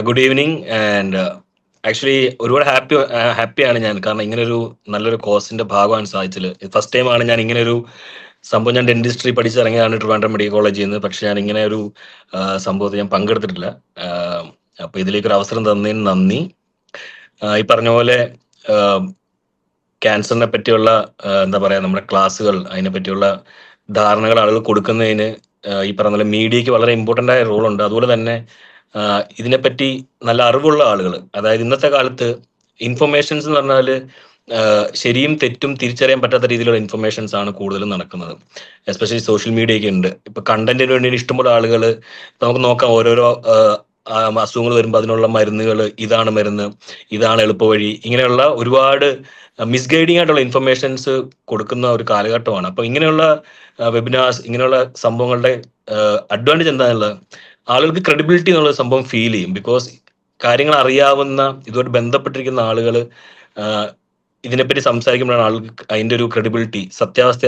Good evening and actually ഒരുപാട് ഹാപ്പിയാണ് ഞാൻ, കാരണം ഇങ്ങനൊരു നല്ലൊരു കോഴ്സിന്റെ ഭാഗമാണ് സാധിച്ചത്. ഫസ്റ്റ് ടൈമാണ് ഞാൻ ഇങ്ങനൊരു സംഭവം. ഞാൻ ഡെന്റിസ്ട്രി പഠിച്ചിറങ്ങിയാണ് ട്രിവാൻഡ്രം മെഡിക്കൽ കോളേജിൽ നിന്ന്. പക്ഷെ ഞാൻ ഇങ്ങനെ ഒരു സംഭവത്തിൽ ഞാൻ പങ്കെടുത്തിട്ടില്ല. അപ്പൊ ഇതിലേക്ക് ഒരു അവസരം തന്നതിന് നന്ദി. ഈ പറഞ്ഞ പോലെ ക്യാൻസറിനെ പറ്റിയുള്ള എന്താ പറയാ, നമ്മുടെ ക്ലാസ്സുകൾ, അതിനെ പറ്റിയുള്ള ധാരണകൾ ആളുകൾ കൊടുക്കുന്നതിന് ഈ പറഞ്ഞ പോലെ മീഡിയയ്ക്ക് വളരെ ഇമ്പോർട്ടൻ്റ് ആയ റോളുണ്ട്. അതുപോലെ തന്നെ ഇതിനെപ്പറ്റി നല്ല അറിവുള്ള ആളുകൾ, അതായത് ഇന്നത്തെ കാലത്ത് ഇൻഫർമേഷൻസ് എന്ന് പറഞ്ഞാൽ ശരിയും തെറ്റും തിരിച്ചറിയാൻ പറ്റാത്ത രീതിയിലുള്ള ഇൻഫർമേഷൻസ് ആണ് കൂടുതലും നടക്കുന്നത്. എസ്പെഷ്യലി സോഷ്യൽ മീഡിയ ഒക്കെ ഉണ്ട്. ഇപ്പൊ കണ്ടന്റിന് വേണ്ടി ഇഷ്ടംപോലെ ആളുകൾ, നമുക്ക് നോക്കാം, ഓരോരോ അസുഖങ്ങൾ വരുമ്പോൾ അതിനുള്ള മരുന്നുകൾ, ഇതാണ് മരുന്ന്, ഇതാണ് എളുപ്പവഴി, ഇങ്ങനെയുള്ള ഒരുപാട് മിസ്ഗൈഡിങ് ആയിട്ടുള്ള ഇൻഫർമേഷൻസ് കൊടുക്കുന്ന ഒരു കാലഘട്ടമാണ്. അപ്പൊ ഇങ്ങനെയുള്ള വെബിനാർസ്, ഇങ്ങനെയുള്ള സംഭവങ്ങളുടെ അഡ്വാൻറ്റേജ് എന്താണുള്ളത്, ആളുകൾക്ക് ക്രെഡിബിലിറ്റി എന്നുള്ള സംഭവം ഫീൽ ചെയ്യും. ബിക്കോസ് കാര്യങ്ങൾ അറിയാവുന്ന, ഇതുമായിട്ട് ബന്ധപ്പെട്ടിരിക്കുന്ന ആളുകൾ ഇതിനെപ്പറ്റി സംസാരിക്കുമ്പോഴാണ് ആൾക്ക് അതിൻ്റെ ഒരു ക്രെഡിബിലിറ്റി, സത്യാവസ്ഥ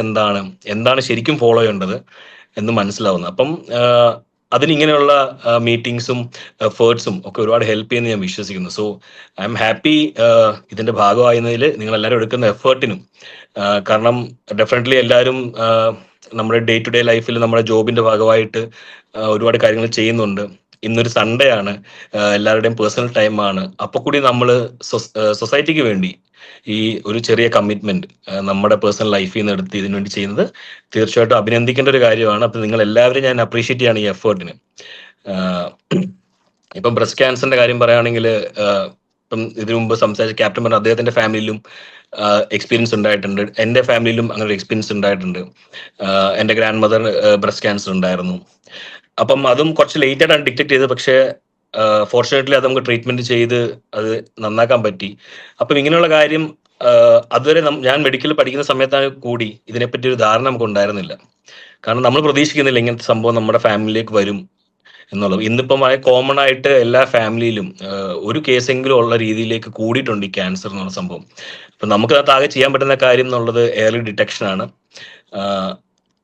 എന്താണ് ശരിക്കും ഫോളോ ചെയ്യേണ്ടത് എന്ന് മനസ്സിലാവുന്നത്. അപ്പം അതിനിങ്ങനെയുള്ള മീറ്റിംഗ്സും എഫേർട്സും ഒക്കെ ഒരുപാട് ഹെൽപ്പ് ചെയ്യുമെന്ന് ഞാൻ വിശ്വസിക്കുന്നു. സോ ഐ എം ഹാപ്പി ഇതിന്റെ ഭാഗമായിരുന്നതിൽ, നിങ്ങൾ എല്ലാവരും എടുക്കുന്ന എഫേർട്ടിനും. കാരണം ഡെഫിനറ്റ്ലി എല്ലാവരും നമ്മുടെ ഡേ ടു ഡേ ലൈഫിൽ നമ്മുടെ ജോബിന്റെ ഭാഗമായിട്ട് ഒരുപാട് കാര്യങ്ങൾ ചെയ്യുന്നുണ്ട്. ഇന്നൊരു സൺഡേ ആണ്, എല്ലാവരുടെയും പേഴ്സണൽ ടൈമാണ്. അപ്പൊ കൂടി നമ്മൾ സൊസൈറ്റിക്ക് വേണ്ടി ഈ ഒരു ചെറിയ കമ്മിറ്റ്മെന്റ് നമ്മുടെ പേഴ്സണൽ ലൈഫിൽ നിന്ന് എടുത്ത് ഇതിനു വേണ്ടി ചെയ്യുന്നത് തീർച്ചയായിട്ടും അഭിനന്ദിക്കേണ്ട ഒരു കാര്യമാണ്. അപ്പൊ നിങ്ങൾ എല്ലാവരും ഞാൻ അപ്രീഷിയേറ്റ് ചെയ്യാണ് ഈ എഫേർട്ടിന്. ഇപ്പം ബ്രസ്റ്റ് ക്യാൻസറിന്റെ കാര്യം പറയുകയാണെങ്കിൽ, ഇപ്പം ഇതിനു മുമ്പ് സംസാരിച്ച ക്യാപ്റ്റൻ പറഞ്ഞ അദ്ദേഹത്തിന്റെ ഫാമിലിയിലും എക്സ്പീരിയൻസ് ഉണ്ടായിട്ടുണ്ട്. എൻ്റെ ഫാമിലിയിലും അങ്ങനെ ഒരു എക്സ്പീരിയൻസ് ഉണ്ടായിട്ടുണ്ട്. എൻ്റെ ഗ്രാൻഡ് മദർ ബ്രസ്റ്റ് ക്യാൻസർ ഉണ്ടായിരുന്നു. അപ്പം അതും കുറച്ച് ലേറ്റ് ആയിട്ടാണ് ഡിറ്റക്ട് ചെയ്തത്. പക്ഷേ ഫോർച്ചുനേറ്റ്ലി അത് നമുക്ക് ട്രീറ്റ്മെന്റ് ചെയ്ത് അത് നന്നാക്കാൻ പറ്റി. അപ്പം ഇങ്ങനെയുള്ള കാര്യം അതുവരെ ഞാൻ മെഡിക്കൽ പഠിക്കുന്ന സമയത്താണ് കൂടി ഇതിനെപ്പറ്റി ഒരു ധാരണ നമുക്ക് ഉണ്ടായിരുന്നില്ല. കാരണം നമ്മൾ പ്രതീക്ഷിക്കുന്നില്ല ഇങ്ങനത്തെ സംഭവം നമ്മുടെ ഫാമിലിയിലേക്ക് വരും എന്നുള്ളത്. ഇന്നിപ്പം കോമൺ ആയിട്ട് എല്ലാ ഫാമിലിയിലും ഒരു കേസെങ്കിലും ഉള്ള രീതിയിലേക്ക് കൂടിയിട്ടുണ്ട് ഈ ക്യാൻസർ എന്നുള്ള സംഭവം. അപ്പൊ നമുക്ക് ആകെ ചെയ്യാൻ പറ്റുന്ന കാര്യം എന്നുള്ളത് ഏർലി ഡിറ്റക്ഷൻ ആണ്.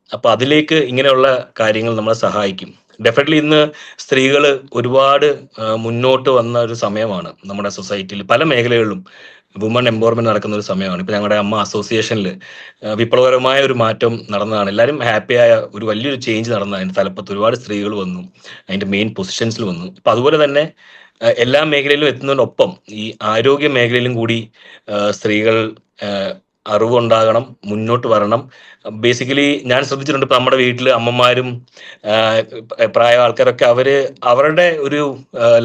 അപ്പൊ അതിലേക്ക് ഇങ്ങനെയുള്ള കാര്യങ്ങൾ നമ്മളെ സഹായിക്കും. ഡെഫിനറ്റ്ലി ഇന്ന് സ്ത്രീകൾ ഒരുപാട് മുന്നോട്ട് വന്ന ഒരു സമയമാണ് നമ്മുടെ സൊസൈറ്റിയിൽ. പല മേഖലകളിലും വുമൺ എംപവർമെന്റ് നടക്കുന്ന ഒരു സമയമാണ്. ഇപ്പൊ ഞങ്ങളുടെ അമ്മ അസോസിയേഷനിൽ വിപ്ലവകരമായ ഒരു മാറ്റം നടന്നതാണ്. എല്ലാവരും ഹാപ്പിയായ ഒരു വലിയൊരു ചേഞ്ച് നടന്നതാണ്. അതിന്റെ തലപ്പത്ത് ഒരുപാട് സ്ത്രീകൾ വന്നു, അതിന്റെ മെയിൻ പൊസിഷൻസിൽ വന്നു. അപ്പൊ അതുപോലെ തന്നെ എല്ലാ മേഖലയിലും എത്തുന്നതിനൊപ്പം ഈ ആരോഗ്യ മേഖലയിലും കൂടി സ്ത്രീകൾ അറിവുണ്ടാകണം, മുന്നോട്ട് വരണം. ബേസിക്കലി ഞാൻ ശ്രദ്ധിച്ചിട്ടുണ്ട്, ഇപ്പൊ നമ്മുടെ വീട്ടില് അമ്മമാരും പ്രായ ആൾക്കാരൊക്കെ അവരുടെ ഒരു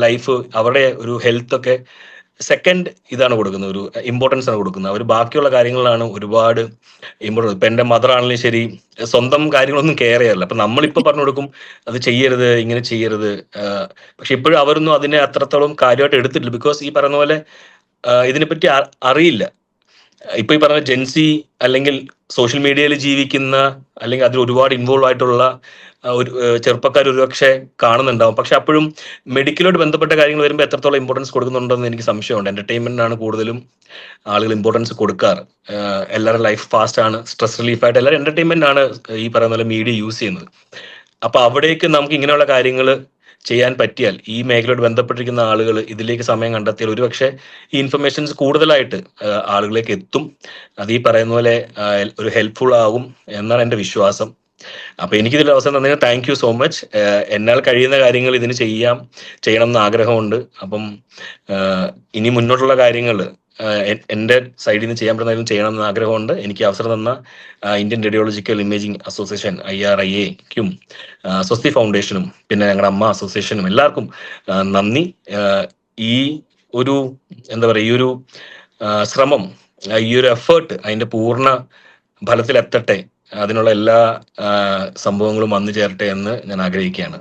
ലൈഫ്, അവരുടെ ഒരു ഹെൽത്ത് ഒക്കെ സെക്കൻഡ് ഇതാണ് കൊടുക്കുന്നത്, ഒരു ഇമ്പോർട്ടൻസ് ആണ് കൊടുക്കുന്നത്. അവർ ബാക്കിയുള്ള കാര്യങ്ങളിലാണ് ഒരുപാട് ഇമ്പോർട്ടൻസ്. ഇപ്പൊ എന്റെ മദർ ആണെങ്കിലും ശരി, സ്വന്തം കാര്യങ്ങളൊന്നും കെയർ ചെയ്യാറില്ല. അപ്പൊ നമ്മളിപ്പോ പറഞ്ഞു കൊടുക്കും അത് ചെയ്യരുത്, ഇങ്ങനെ ചെയ്യരുത്. പക്ഷെ ഇപ്പോഴും അവരൊന്നും അതിനെ അത്രത്തോളം കാര്യമായിട്ട് എടുത്തിട്ടില്ല. ബിക്കോസ് ഈ പറയുന്ന പോലെ ഇതിനെപ്പറ്റി അറിയില്ല. ഇപ്പൊ ഈ പറഞ്ഞ ജെൻസി അല്ലെങ്കിൽ സോഷ്യൽ മീഡിയയിൽ ജീവിക്കുന്ന, അല്ലെങ്കിൽ അതിൽ ഒരുപാട് ഇൻവോൾവ് ആയിട്ടുള്ള ഒരു ചെറുപ്പക്കാർ ഒരുപക്ഷെ കാണുന്നുണ്ടാവും. പക്ഷെ അപ്പോഴും മെഡിക്കലോട് ബന്ധപ്പെട്ട കാര്യങ്ങൾ വരുമ്പോൾ എത്രത്തോളം ഇമ്പോർട്ടൻസ് കൊടുക്കുന്നുണ്ടെന്ന് എനിക്ക് സംശയമുണ്ട്. എന്റർടൈൻമെന്റിനാണ് കൂടുതലും ആളുകൾ ഇമ്പോർട്ടൻസ് കൊടുക്കാറ്. എല്ലാവരുടെ ലൈഫ് ഫാസ്റ്റ് ആണ്, സ്ട്രെസ് റിലീഫായിട്ട് എല്ലാവരും എന്റർടൈൻമെന്റ് ആണ് ഈ പറയുന്ന പോലെ മീഡിയ യൂസ് ചെയ്യുന്നത്. അപ്പൊ അവിടേക്ക് നമുക്ക് ഇങ്ങനെയുള്ള കാര്യങ്ങൾ ചെയ്യാൻ പറ്റിയാൽ, ഈ മേഖലയോട് ബന്ധപ്പെട്ടിരിക്കുന്ന ആളുകൾ ഇതിലേക്ക് സമയം കണ്ടെത്തിയാൽ ഒരുപക്ഷെ ഈ ഇൻഫർമേഷൻസ് കൂടുതലായിട്ട് ആളുകളിലേക്ക് എത്തും. അത് ഈ പറയുന്ന പോലെ ഒരു ഹെൽപ്ഫുൾ ആകും എന്നാണ് എൻ്റെ വിശ്വാസം. അപ്പൊ എനിക്കിതിൽ അവസരം തന്നെ താങ്ക് യു സോ മച്ച്. എന്നാൽ കഴിയുന്ന കാര്യങ്ങൾ ഇതിന് ചെയ്യണം എന്ന് ആഗ്രഹമുണ്ട്. അപ്പം ഇനി മുന്നോട്ടുള്ള കാര്യങ്ങൾ എൻ്റെ സൈഡിൽ നിന്ന് ചെയ്യാൻ പറ്റുന്ന ചെയ്യണം എന്ന് ആഗ്രഹമുണ്ട്. എനിക്ക് അവസരം തന്ന ഇന്ത്യൻ റേഡിയോളജിക്കൽ ഇമേജിംഗ് അസോസിയേഷൻ IRIA-ക്കും സ്വസ്തി ഫൗണ്ടേഷനും പിന്നെ ഞങ്ങളുടെ അമ്മ അസോസിയേഷനും എല്ലാവർക്കും നന്ദി. ഈ ഒരു എന്താ പറയുക, ഈ ഒരു ശ്രമം, ഈ ഒരു എഫേർട്ട് അതിന്റെ പൂർണ്ണ ഫലത്തിലെത്തട്ടെ, അതിനുള്ള എല്ലാ സംഭവങ്ങളും വന്നു ചേരട്ടെ എന്ന് ഞാൻ ആഗ്രഹിക്കുകയാണ്.